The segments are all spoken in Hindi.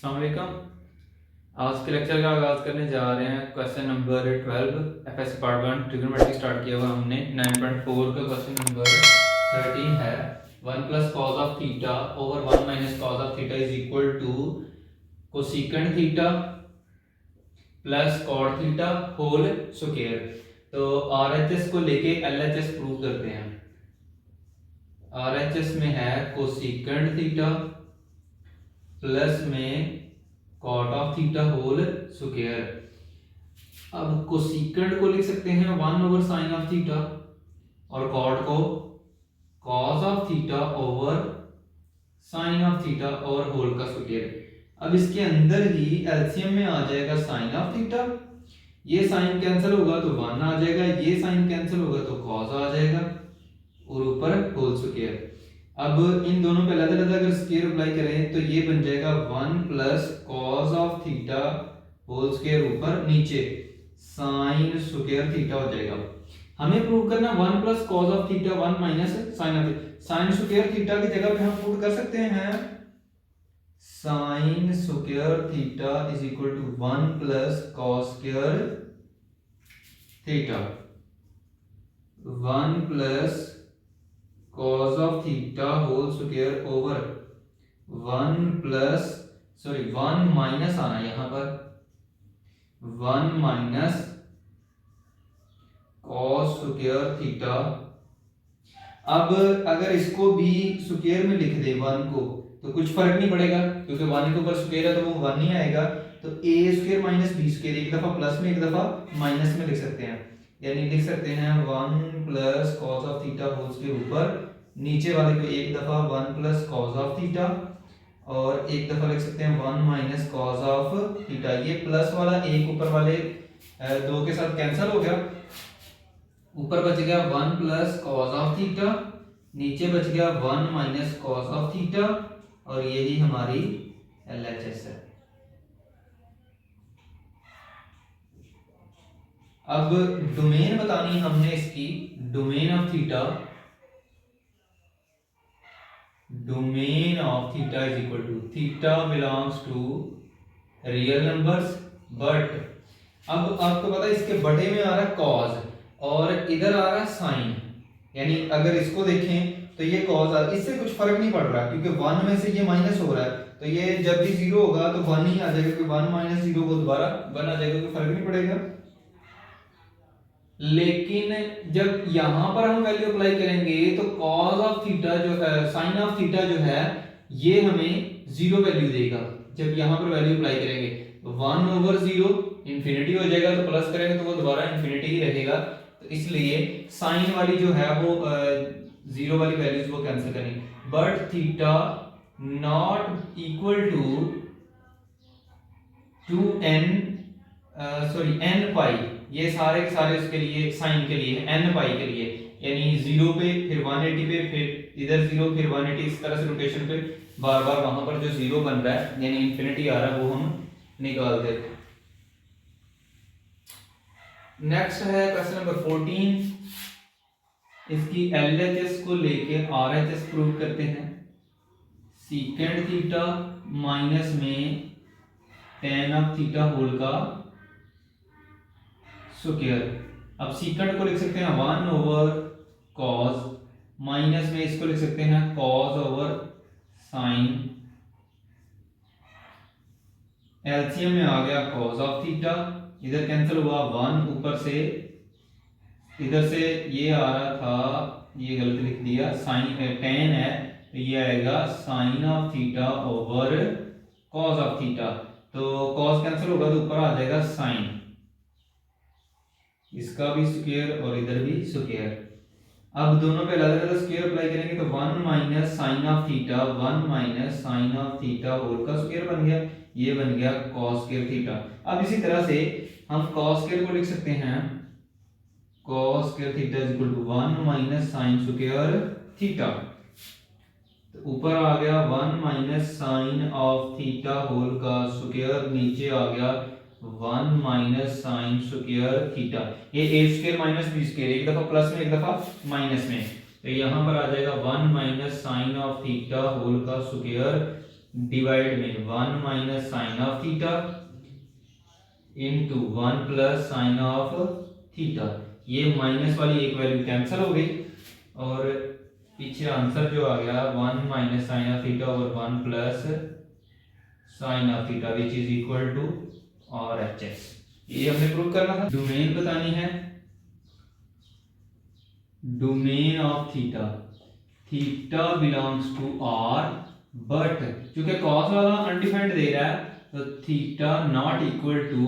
अस्सलाम वालेकुम। आज के लेक्चर का आगाज़ करने जा रहे हैं question number 12 FSc part 1 trigonometry start किया हुआ हमने 9.4 का क्वेश्चन नंबर 13 है 1 plus cos of theta over 1 minus cos of theta is equal to cosecant theta plus cot theta whole square. तो आरएचएस को लेके एलएचएस प्रूव करते हैं। आरएचएस में है कोसेकेंड थीटा प्लस में cot of theta whole square. अब कोसेकेंड को लिख सकते हैं 1 ओवर साइन ऑफ थीटा और कॉट को cos of theta over sine of theta और होल का स्क्वायर। अब इसके अंदर ही एलसीएम में आ जाएगा साइन ऑफ थीटा, ये साइन कैंसिल होगा तो 1 आ जाएगा, ये साइन कैंसिल होगा तो कॉस आ जाएगा और ऊपर होल स्क्वायर। अब इन दोनों पे अलग अलग अगर स्क्वायर अप्लाई करें तो ये बन जाएगा 1 plus cos of theta whole square ऊपर नीचे साइन स्क्वायर थीटा हो जाएगा। हमें प्रूव करना 1 plus cos of theta 1 minus sine of sine square theta की जगह पे हम पुट कर सकते हैं sine square theta is equal to 1 plus cos square theta 1 plus cos of theta whole square over 1 minus आना यहां पर 1 माइनस cos square थीटा। अब अगर इसको भी स्क्वायर में लिख दे 1 को तो कुछ फर्क नहीं पड़ेगा क्योंकि 1 के ऊपर स्क्वायर है तो वो 1 ही आएगा। तो a square minus b square एक दफा प्लस में एक दफा माइनस में लिख सकते हैं, यानी लिख सकते हैं 1 plus cos of theta whole square ऊपर नीचे वाले को एक दफा 1 प्लस कॉस ऑफ थीटा और एक दफा लिख सकते हैं 1 माइनस कॉस ऑफ थीटा। ये प्लस वाला एक ऊपर वाले दो के साथ कैंसिल हो गया, ऊपर बच गया 1 प्लस कॉस ऑफ थीटा, नीचे बच गया 1 माइनस कॉस ऑफ थीटा और यही हमारी एलएचएस है। अब डोमेन बतानी हमने इसकी, domain of theta is equal to theta belongs to real numbers but अब आपको पता है इसके बटे में आ रहा है cos और इधर आ रहा है sin, यानी अगर इसको देखें तो ये cos इससे कुछ फर्क नहीं पड़ रहा क्योंकि 1 में से ये माइनस हो रहा है तो ये जब भी 0 होगा तो 1 ही आ जाएगा क्योंकि 1 माइनस 0 को दोबारा 1 आ जाएगा, कोई फर्क नहीं पड़ेगा। लेकिन जब यहां पर हम वैल्यू अप्लाई करेंगे तो cos ऑफ थीटा जो sin ऑफ थीटा जो है ये हमें 0 वैल्यू देगा। जब यहां पर वैल्यू अप्लाई करेंगे तो 1 ओवर 0 इंफिनिटी हो जाएगा, तो प्लस करेंगे तो वो दोबारा इंफिनिटी ही रहेगा। तो इसलिए साइन वाली जो है वो 0 वाली वैल्यूज वो कैंसिल करेंगे। But theta not equal to n pi, ये सारे के सारे उसके लिए साइन के लिए n पाई के लिए, यानी 0 पे फिर 180 पे फिर इधर 0 फिर 180, इस तरह से रोटेशन पे बार बार वहां पर जो 0 बन रहा है यानी इंफिनिटी आ रहा है वो हम निकाल देते हैं। नेक्स्ट है क्वेश्चन नंबर 14, इसकी एलएचएस को लेके आरएचएस प्रूव करते हैं। सीकेंड थीटा माइनस में tan ऑफ थीटा होल का स्क्वायर। अब सीकेंड को लिख सकते हैं 1 ओवर कॉस, माइनस में इसको लिख सकते हैं कॉस ओवर साइन, एलसीएम में आ गया कॉस ऑफ थीटा, इधर कैंसिल हुआ 1 ऊपर से, इधर से ये आ रहा था, ये गलत लिख दिया, साइन tan है तो ये आएगा sine of theta over cos of theta. तो कॉस कैंसिल होगा तो ऊपर आ जाएगा साइन, इसका भी स्क्वायर और इधर भी स्क्वायर। अब दोनों पे अलग अलग स्क्वायर अप्लाई करेंगे तो 1 minus sine of theta 1 minus sine of theta whole का स्क्वायर बन गया, ये बन गया cos स्क्वायर थीटा। अब इसी तरह से हम cos स्क्वायर को लिख सकते हैं cos square theta is equal to 1 minus sine square theta, तो ऊपर आ गया 1 minus sine of theta whole का स्क्वायर, नीचे आ गया 1 माइनस साइन स्क्वायर थीटा। ये a square minus b square एक दफा प्लस में एक दफा माइनस में, तो यहां पर आ जाएगा 1 minus sine of theta whole का स्क्वायर, डिवाइड में 1 minus sine of theta into 1 plus sine of theta. ये माइनस वाली एक वैल्यू कैंसिल हो गई और पीछे आंसर जो आ गया 1 माइनस साइन ऑफ थीटा और 1 plus sine of theta which is equal to RHS। ये हमने प्रूव करना था। डोमेन बतानी है, domain of theta, theta belongs to R but चूंकि कॉस वाला अनडिफाइंड दे रहा है तो theta not equal to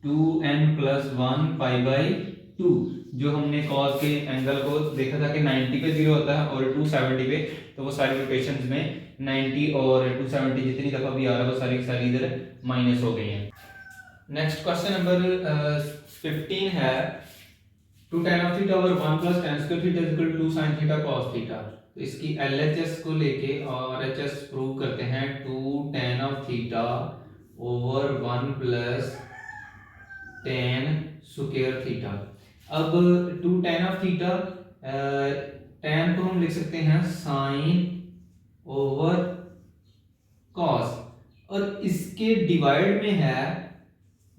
2n plus 1 pi by 2। जो हमने कॉस के एंगल को देखा था कि 90 पे 0 होता है और 270 पे, तो वो सारी रोटेशंस में 90 और 270 जितनी दफा भी आ रहा है वो सारी सारी इधर माइनस हो गई हैं। नेक्स्ट क्वेश्चन नंबर 15 है 2 tan of theta over 1 plus tan square theta is equal to 2 sin theta cos theta। तो इसकी LHS को लेके और RHS प्रूव करते हैं। 2 tan of theta over 1 plus tan square theta। अब 2 tan of theta tan को हम लिख सकते हैं sin over cos और इसके डिवाइड में है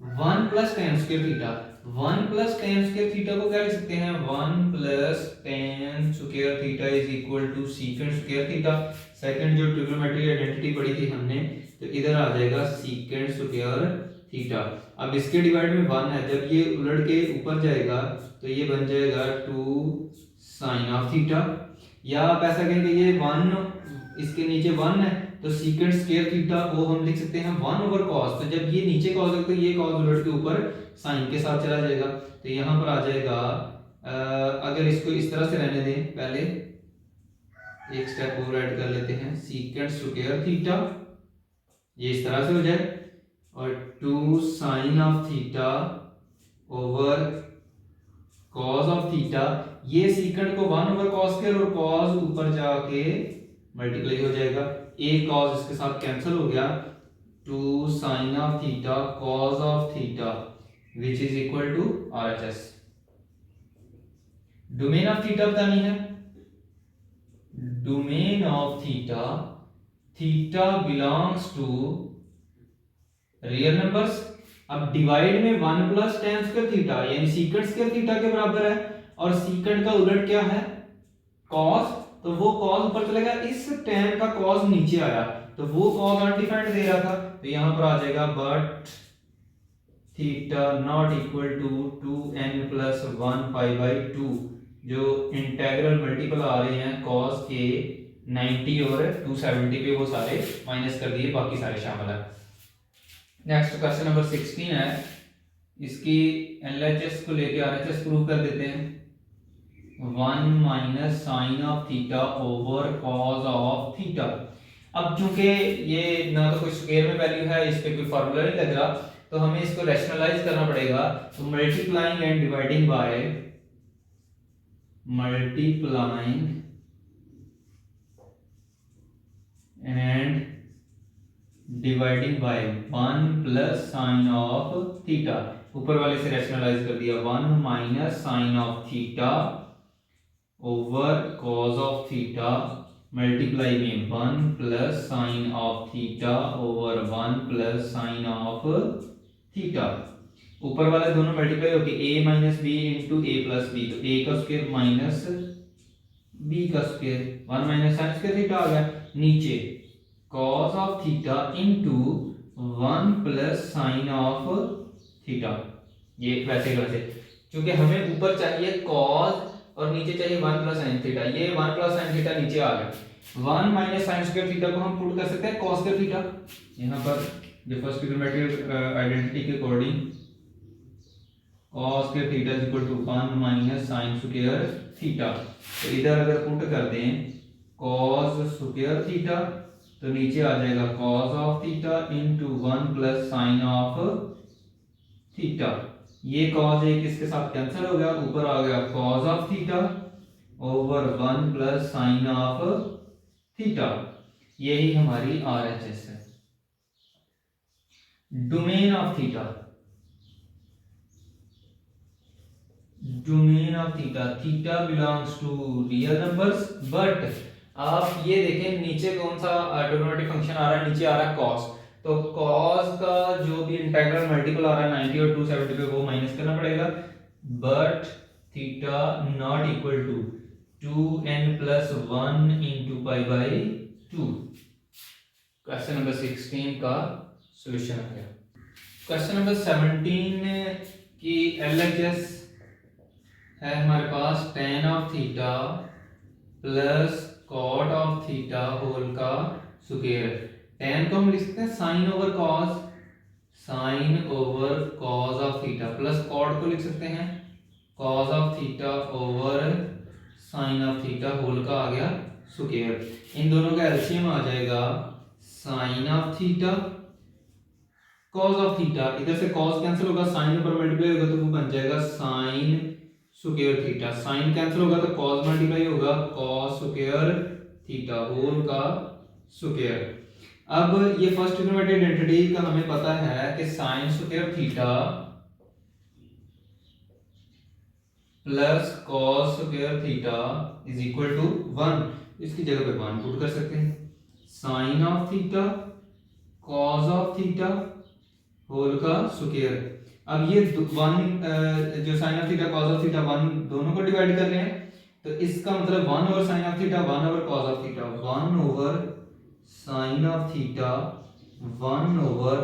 1 plus tan square theta। 1 plus tan square theta को क्या लिख सकते हैं 1 plus tan square theta is equal to secant square theta। Second जो ट्रिग्नोमेट्री आइडेंटिटी पढ़ी थी हमने, तो इधर आ जाएगा secant square theta। अब इसके डिवाइड में 1 है, जब ये उलट के ऊपर जाएगा तो ये बन जाएगा 2 sin of theta। या आप ऐसा कहेंगे ये 1 इसके नीचे 1 है तो secant square theta को हम लिख सकते हैं 1 over cos। तो जब ये नीचे cos है तो ये cos उलट के ऊपर sin के साथ चला जाएगा। तो यहाँ पर आ जाएगा अगर इसको इस तरह से रहने दें, पहले एक स्टेप और ऐड कर लेते हैं, secant square theta ये इस तरह से हो जाए और 2 sin of theta over cos of theta। ये secant को 1 over cos स्क्वायर और cos ऊपर जाके मल्टीप्लाई हो जाएगा, एक cos इसके साथ कैंसिल हो गया, 2 sin of theta cos of theta which is equal to RHS। Domain of theta बतानी है, domain of theta, theta belongs to real numbers. अब डिवाइड में 1 प्लस tan स्क्वायर थीटा यानी secant स्क्वायर थीटा के बराबर है और secant का उलट क्या है cos, तो वो cos ऊपर चलेगा, इस tan का cos नीचे आया तो वो cos अनडिफाइंड दे रहा था, तो यहां पर आ जाएगा but theta not equal to 2n plus 1 pi by 2। जो इंटेग्रल मल्टीपल आ रहे हैं cos के 90 और 270 पे वो सारे माइनस कर दिए, बाकी सारे शामिल है। नेक्स्ट क्वेश्चन नंबर 16 है, इसकी LHS को लेके RHS प्रूव कर देते हैं। 1 minus sine of theta over cos of theta. अब चूंकि ये ना तो कोई स्क्वायर में वैल्यू है, इस पे कोई फार्मूला नहीं लग रहा, तो हमें इसको रैशनलाइज करना पड़ेगा। तो multiplying and dividing by, multiplying and dividing by 1 plus sine of theta, ऊपर वाले से रैशनलाइज कर दिया, 1 minus sine of theta over cos of theta multiply में 1 plus sine of theta over 1 plus sine of theta. ऊपर वाले दोनों मल्टीप्लाई होके a minus b into a plus b, तो a का स्क्वायर माइनस b का square, 1 minus sine square theta आ गया, नीचे cos of theta into 1 plus sine of theta. ये वैसे वैसे क्योंकि हमें ऊपर चाहिए cos और नीचे चाहिए 1 प्लस साइन थीटा, ये 1 प्लस साइन थीटा नीचे आ गया, 1 माइनस साइन स्क्वायर थीटा को हम पुट कर सकते हैं cos स्क्वायर थीटा। यहाँ पर जो फर्स्ट ट्रिग्नोमेट्रिक आइडेंटिटी के according cos square theta is equal to 1 minus sine square theta, तो इधर अगर पुट कर दें cos स्क्वायर थीटा तो नीचे आ जाएगा cos of theta into 1 plus sine of theta. ये cos एक इसके साथ कैंसिल हो गया, ऊपर आ गया cos of theta over 1 plus sine of theta. यही हमारी RHS है। Domain of theta, domain of theta, theta belongs to real numbers but आप ये देखें नीचे कौन सा ट्रिग्नोमेट्रिक फंक्शन आ रहा है, नीचे आ रहा है cos। तो cos का जो भी इंटीग्रल मल्टीपल आ रहा है 90 और 270 पे वो माइनस करना पड़ेगा, but theta not equal to 2n plus 1 into pi by 2। Question number 16 का सॉल्यूशन आ गया। क्वेश्चन नंबर 17 की LHS है हमारे पास tan of theta plus cot of theta whole का स्क्वायर। tan को हम लिख सकते हैं sin over cos, sin over cos of theta, plus cot को लिख सकते हैं cos of theta over sin of theta whole का आ गया स्क्वायर। इन दोनों का एलसीएम आ जाएगा sin of theta cos of theta, इधर से cos कैंसिल होगा, sin ऊपर मल्टीप्लाई होगा तो वो बन जाएगा sin square theta, sin cancel होगा तो cos मल्टीप्लाई होगा cos स्क्वायर थीटा होल का स्क्वायर। अब ये फर्स्ट ट्रिग्नोमेट्रिक आइडेंटिटी का हमें पता है कि sin square theta plus cos square theta is equal to 1। इसकी जगह पे 1 पुट कर सकते हैं, sin of theta cos of theta whole का स्क्वायर। अब ये 1 जो sin of theta cos of theta 1 दोनों को डिवाइड कर रहे हैं, तो इसका मतलब 1 over sin of theta 1 over cos of theta, 1 over sin of theta 1 over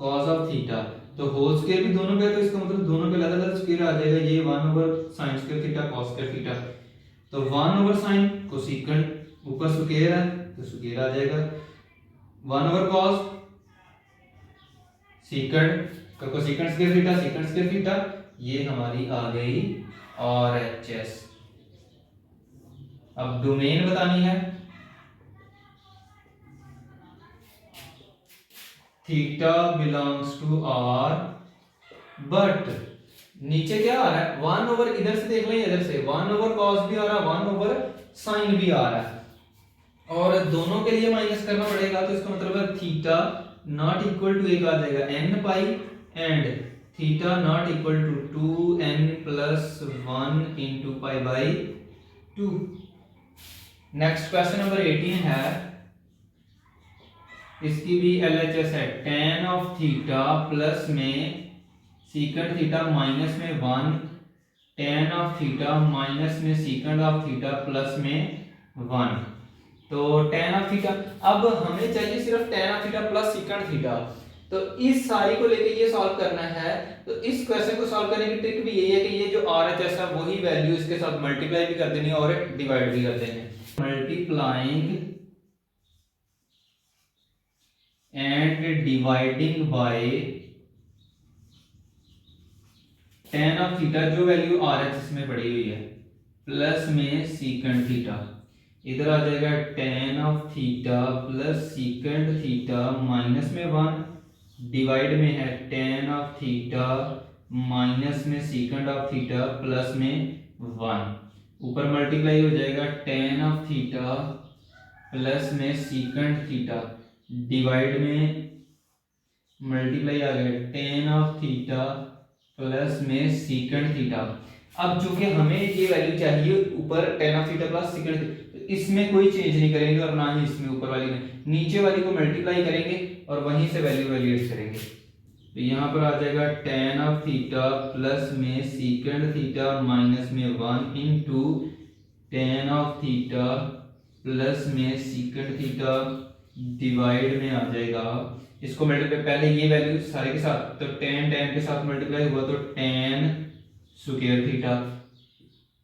cos of theta. तो होल स्क्वायर भी दोनों पे, तो इसका मतलब दोनों पे अलग अलग स्क्वायर आ जाएगा, ये 1 over sin square theta cos square theta. तो 1 ओवर sin कोसेकेंट ऊपर स्क्वायर है तो स्क्वायर आ जाएगा, 1 ओवर cos सीकेंट का cosecant square theta secant square theta, ये हमारी आ गई RHS। अब डोमेन बतानी है, theta belongs to R, but नीचे क्या आ रहा है 1 ओवर, इधर से देख लें, इधर से 1 ओवर cos भी आ रहा है 1 ओवर sin भी आ रहा है, और दोनों के लिए माइनस करना पड़ेगा, तो इसका मतलब है थीटा नॉट इक्वल टू एक आ जाएगा n pi and theta not equal to 2n plus 1 into pi by 2। Next question number 18 है, इसकी भी LHS है, tan ऑफ थीटा प्लस में सीकेंट थीटा माइनस में 1, tan ऑफ थीटा माइनस में सीकेंट ऑफ थीटा प्लस में 1। तो tan ऑफ थीटा, अब हमें चाहिए सिर्फ tan of theta plus secant theta, तो इस सारी को लेके ये सॉल्व करना है। तो इस क्वेश्चन को सॉल्व करने की ट्रिक भी यही है कि ये जो RHS है वही वैल्यू इसके साथ मल्टीप्लाई भी कर देनी है और डिवाइड भी कर देनी है। Multiplying and dividing bye tan of theta, जो वैल्यू RHS में पड़ी हुई है, प्लस में सीकेंट थीटा, इधर आ जाएगा tan of theta plus secant theta minus में 1, डिवाइड में है tan ऑफ थीटा माइनस में सीकेंट ऑफ थीटा प्लस में 1, ऊपर मल्टीप्लाई हो जाएगा tan ऑफ थीटा प्लस में सीकेंट थीटा, डिवाइड में मल्टीप्लाई आ गया tan ऑफ थीटा प्लस में सीकेंट थीटा। अब चूंकि हमें ये वैल्यू चाहिए ऊपर tan of theta plus secant, तो इसमें कोई चेंज नहीं करेंगे और ना ही इसमें ऊपर वाली में, नीचे वाली को मल्टीप्लाई करेंगे और वहीं से वैल्यू वैल्यूएट करेंगे। तो यहाँ पर आ जाएगा tan ऑफ थीटा प्लस में सीकेंट थीटा माइनस में 1 into tan of theta plus में सीकेंट थीटा, डिवाइड में आ जाएगा, इसको मल्टीप्लाई पहले ये वैल्यू सारे के साथ, तो tan के साथ मल्टीप्लाई हुआ तो tan स्क्वायर थीटा,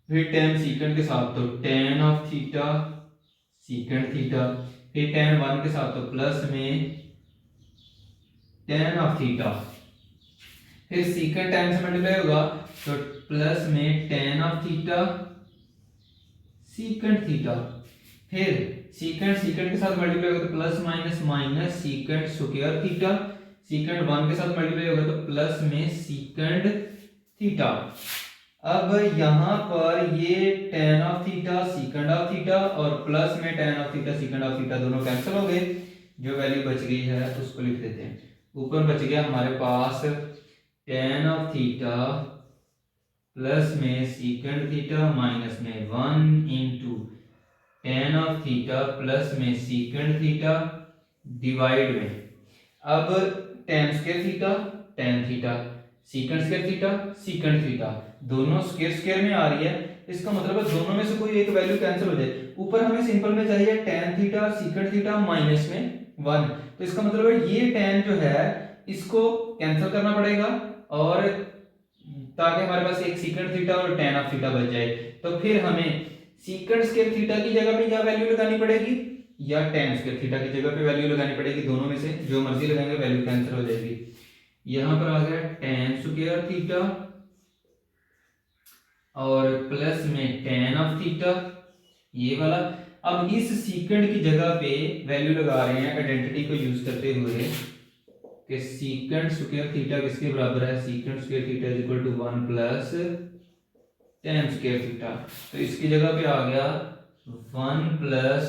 फिर tan सीकेंट के साथ तो tan of theta secant theta, फिर tan 1 के साथ तो प्लस में tan ऑफ थीटा, फिर सीकेंट tan से मल्टीप्लाई होगा तो प्लस में tan of theta secant theta, फिर सीकेंट के साथ मल्टीप्लाई होगा तो plus minus minus secant square theta, secant 1 के साथ मल्टीप्लाई होगा तो प्लस में सीकेंट थीटा। अब यहाँ पर ये tan of theta secant of theta और प्लस में tan of theta secant of theta दोनों कैंसिल हो गए, जो वैल्यू बच गई है उसको लिख देते हैं। ऊपर बच गया हमारे पास tan ऑफ थीटा प्लस में सीकेंट थीटा माइनस में 1 into tan of theta plus में सीकेंड थीटा डिवाइड में, अब tan square theta tan theta, सीकेंड square theta secant theta, दोनों स्क्वायर स्क्वायर में आ रही है, इसका मतलब है दोनों में से कोई एक वैल्यू कैंसिल हो जाए। ऊपर हमें सिंपल में चाहिए tan theta secant theta minus में 1, तो इसका मतलब है ये tan जो है इसको कैंसिल करना पड़ेगा, और ताकि हमारे पास एक सीकेंड थीटा और tan ऑफ थीटा बच जाए। तो फिर हमें सीकेंड स्क्वायर थीटा की जगह पे क्या वैल्यू लगानी पड़ेगी, या tan स्क्वायर थीटा की जगह पे वैल्यू लगानी पड़ेगी, दोनों में से जो मर्जी लगाएंगे वैल्यू कैंसिल हो जाएगी। यहां पर आ गया tan स्क्वायर थीटा और प्लस में tan ऑफ थीटा, ये वाला। अब इस सीकेंड की जगह पे वैल्यू लगा रहे हैं आइडेंटिटी को यूज करते हुए कि सीकेंड स्क्वायर थीटा किसके बराबर है, secant square theta is equal to 1 plus tan square theta, तो इसकी जगह पे आ गया 1 plus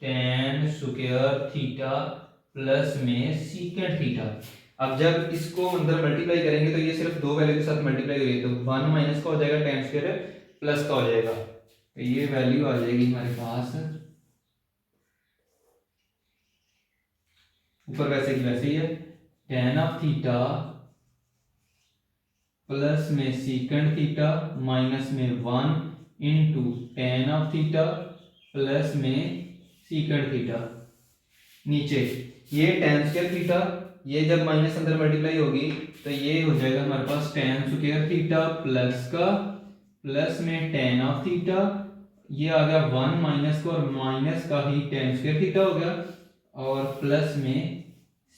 tan square theta plus में सीकेंड थीटा। अब जब इसको अंदर मल्टीप्लाई करेंगे तो ये सिर्फ दो वैल्यू के साथ मल्टीप्लाई करेंगे, तो 1 माइनस का हो जाएगा tan स्क्वायर प्लस का हो जाएगा, तो ये वैल्यू आ जाएगी हमारे पास ऊपर वैसे की वैसे ही है, tan ऑफ थीटा प्लस में सीकेंड थीटा माइनस में 1 into tan of theta plus में सीकेंड थीटा। नीचे ये tan स्क्वायर थीटा, ये जब माइनस अंदर मल्टीप्लाई होगी तो ये हो जाएगा हमारे पास tan स्क्वायर थीटा प्लस का प्लस में tan ऑफ थीटा, ये आ गया 1 माइनस का और माइनस का ही tan स्क्वायर थीटा हो गया, और प्लस में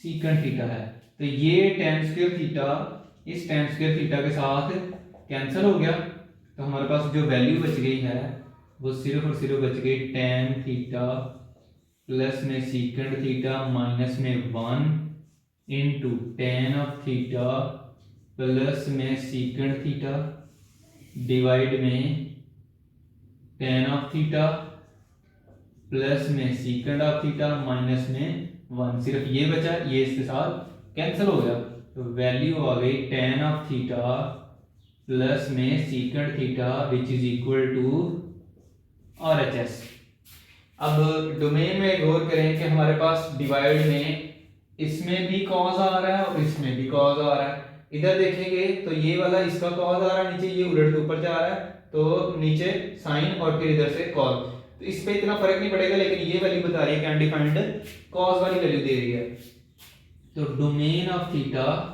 सीकेंड थीटा है, तो ये tan स्क्वायर थीटा इस tan स्क्वायर थीटा के साथ कैंसिल हो गया, तो हमारे पास जो वैल्यू बच गई है वो सिर्फ और सिर्फ बच गई tan थीटा प्लस में सीकेंड थीटा माइनस में 1 into tan of theta plus में सीकेंड थीटा डिवाइड में tan ऑफ थीटा प्लस में सीकेंड ऑफ थीटा माइनस में 1, सिर्फ ये बचा, ये इसके साथ कैंसिल हो गया, तो वैल्यू आ गई tan ऑफ थीटा प्लस में secant theta which is equal to RHS। अब डोमेन में गौर करें कि हमारे पास डिवाइड में इसमें भी कॉज आ रहा है और इसमें भी कॉज आ रहा है। इधर देखेंगे तो ये वाला इसका कॉज आ रहा है नीचे, ये उलट के ऊपर जा रहा है, तो नीचे साइन और फिर इधर से कॉज, तो इस पे इतना फर्क नहीं पड़ेगा, लेकिन ये वैल्यू बता रही है कि अनडिफाइंड कॉज वाली वैल्यू दे रही है। तो domain of theta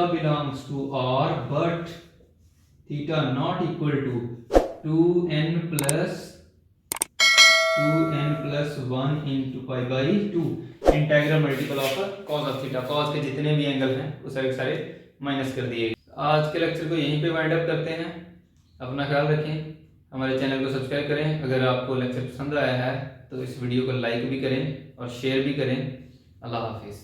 belongs to R but theta not equal to 2n plus 1 into pi by 2 integral multiple of cos of theta, cos के जितने भी एंगल हैं वो सारे माइनस कर दिए। आज के लेक्चर को यहीं पे वाइंड अप करते हैं। अपना ख्याल रखें, हमारे चैनल को सब्सक्राइब करें। अगर आपको लेक्चर पसंद आया है तो इस वीडियो को लाइक भी करें और शेयर भी करें। अल्लाह हाफिज़।